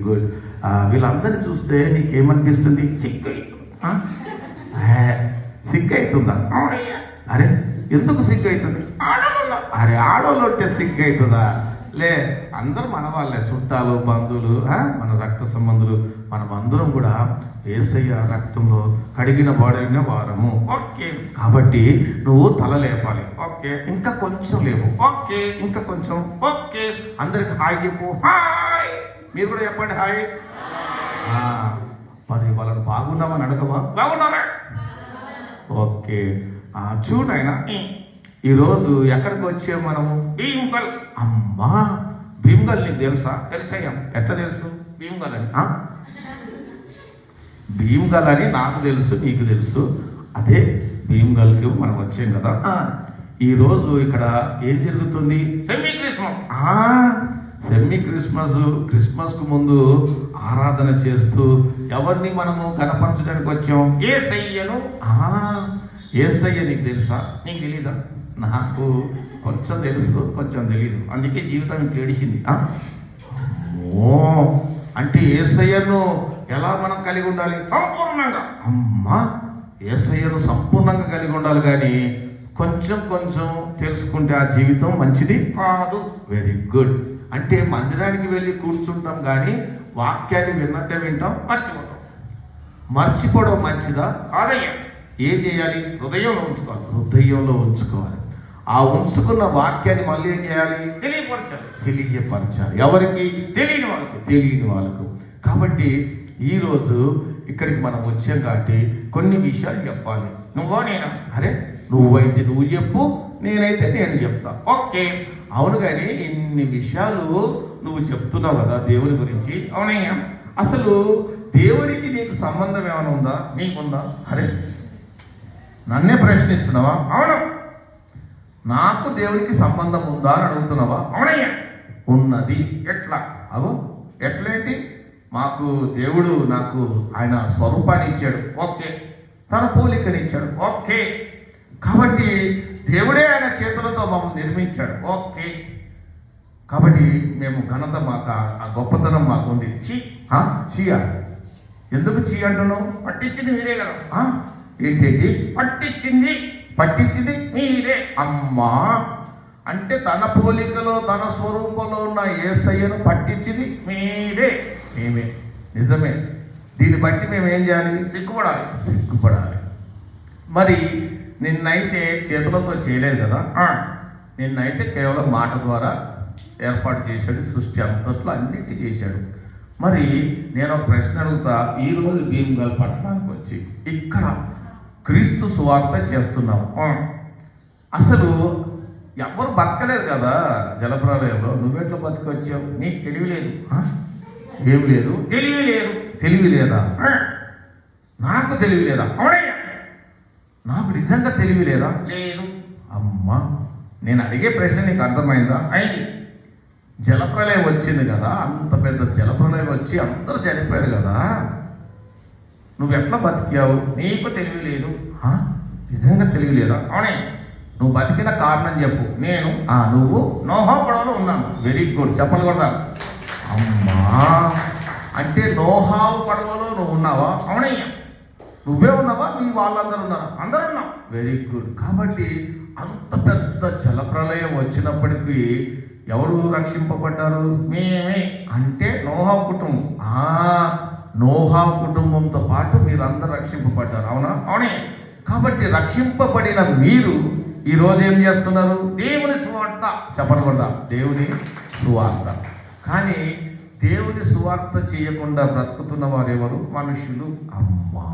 Good. వీళ్ళందరినీ చూస్తే నీకేమనిపిస్తుంది? సిగ్గు అవుతుందా? అరే ఎందుకు సిగ్గు అవుతుంది? అరే ఆడోళ్ళు ఉంటే సిగ్గు అవుతుందా? లే, అందరూ మన వాళ్ళే, చుట్టాలు, బంధువులు, మన రక్త సంబంధులు. మనం అందరం కూడా యేసయ్య రక్తంలో కడిగిన వాడిన వారము. ఓకే, కాబట్టి నువ్వు తల లేపాలి. ఓకే, ఇంకా కొంచెం లేవు. ఓకే, ఇంకా కొంచెం. ఓకే, అందరికి హాయ్ చెప్పు. హాయ్, మీరు కూడా చెప్పండి హాయ్. మరి వాళ్ళని బాగున్నామని అడగవా? బాగున్నారా? ఓకే, చూడైనా ఈరోజు ఎక్కడికి వచ్చాము మనము? భీమ్గల్. అమ్మా, భీమ్గల్ నీకు తెలుసా? తెలుసయ్యా. ఎట్లా తెలుసు భీమ్గల్ అని? భీమ్గల్ అని నాకు తెలుసు, నీకు తెలుసు. అదే భీమ్గల్కి మనం వచ్చాం కదా. ఈరోజు ఇక్కడ ఏం జరుగుతుంది? Semi Christmas. Semi Christmas. క్రిస్మస్కు ముందు ఆరాధన చేస్తూ ఎవరిని మనము కనపరచడానికి వచ్చాం? యేసయ్యను. యేసయ్య నీకు తెలుసా? నీకు తెలీదా? నాకు కొంచెం తెలుసు, కొంచెం తెలీదు. అందుకే జీవితం ఇంక ఏడిచింది. అంటే యేసయ్యను ఎలా మనం కలిగి ఉండాలి? సంపూర్ణంగా. అమ్మా, యేసయ్యను సంపూర్ణంగా కలిగి ఉండాలి, కానీ కొంచెం కొంచెం తెలుసుకుంటే ఆ జీవితం మంచిది కాదు. Very good. అంటే మందిరానికి వెళ్ళి కూర్చుంటాం, కానీ వాక్యాన్ని విన్నట్టే వింటాం, మర్చిపోతాం. మర్చిపోవడం మంచిదా? కాదయ్యా. ఏం చేయాలి? హృదయంలో ఉంచుకోవాలి. హృదయంలో ఉంచుకోవాలి. ఆ ఉంచుకున్న వాక్యాన్ని మళ్ళీ ఏం చేయాలి? తెలియపరచాలి. ఎవరికి? తెలియని వాళ్ళకి. తెలియని వాళ్ళకు. కాబట్టి ఈరోజు ఇక్కడికి మనం వచ్చాం కాబట్టి కొన్ని విషయాలు చెప్పాలి. నువ్వో నేను? అరే నువ్వైతే నువ్వు చెప్పు, నేనైతే నేను చెప్తా. ఓకే, అవును. కానీ ఇన్ని విషయాలు నువ్వు చెప్తున్నావు కదా దేవుని గురించి. అవునయ్యా. అసలు దేవుడికి నీకు సంబంధం ఏమైనా ఉందా? నీకుందా? అరే నన్నే ప్రశ్నిస్తున్నావా? అవును. నాకు దేవుడికి సంబంధం ఉందా అని అడుగుతున్నావా? అవునయ్యా. ఉన్నది. ఎట్లా? అగో ఎట్లేంటి? మాకు దేవుడు నాకు ఆయన స్వరూపాన్ని ఇచ్చాడు. ఓకే, తన పోలికని ఇచ్చాడు. ఓకే, కాబట్టి దేవుడే ఆయన చేతులతో మమ్మల్ని నిర్మించాడు. ఓకే, కాబట్టి మేము ఘనత, మాకు ఆ గొప్పతనం మాకు ఉంది. చీయా? ఎందుకు చీ అంటున్నావు? పట్టించింది మీరే కదా. ఏంటండి? పట్టించింది మీరే. అమ్మా, అంటే తన పోలికలో తన స్వరూపంలో ఉన్న యేసయ్యను పట్టించింది మీరే. మేమే. నిజమే. దీన్ని బట్టి మేము ఏం చేయాలి? సిగ్గుపడాలి. మరి నిన్నైతే చేతులతో చేయలేదు కదా. నిన్నైతే కేవలం మాట ద్వారా ఏర్పాటు చేశాడు. సృష్టి అంతట్లో అన్నిటి చేశాడు. మరి నేను ఒక ప్రశ్న అడుగుతా. ఈరోజు భీమ్గల్ పట్టణానికి వచ్చి ఇక్కడ క్రీస్తు సువార్త చేస్తున్నాం. అసలు ఎవరు బతకలేదు కదా జలప్రలయంలో. నువ్వెట్లా బతకొచ్చావు? నీకు తెలివి లేదు. ఏం లేదు? తెలివి లేదా? నాకు తెలివి లేదా? అవునయ్యా. నాకు నిజంగా తెలివి లేదా? లేదు. అమ్మా, నేను అడిగే ప్రశ్న నీకు అర్థమైందా? అయింది. జలప్రలయం వచ్చింది కదా, అంత పెద్ద జలప్రలయం వచ్చి అందరూ చనిపోయారు కదా. నువ్వు ఎట్లా బతికావు? నీకు తెలివి లేదు. నిజంగా తెలివి లేదా? అవునే. నువ్వు బతికిన కారణం చెప్పు. నేను నువ్వు నోహా పడవలో ఉన్నాను. Very good. చెప్పలు కూడా. అమ్మా, అంటే నోహావు పడవలో నువ్వు ఉన్నావా? అవునయ్యా. నువ్వే ఉన్నావా? మీ వాళ్ళందరూ ఉన్నారా? అందరూ ఉన్నాం. Very good. కాబట్టి అంత పెద్ద జలప్రలయం వచ్చినప్పటికీ ఎవరు రక్షింపబడ్డారు? మేమే. అంటే నోహా కుటుంబం. నోహా కుటుంబంతో పాటు మీరందరూ రక్షింపబడ్డారు. అవునా? అవునే. కాబట్టి రక్షింపబడిన మీరు ఈరోజు ఏం చేస్తున్నారు? దేవుని సువార్త. చెప్పకూడదా? దేవుని సువార్త. కానీ దేవుని సువార్త చేయకుండా బ్రతుకుతున్న వారు ఎవరు? మనుషులు. అమ్మా,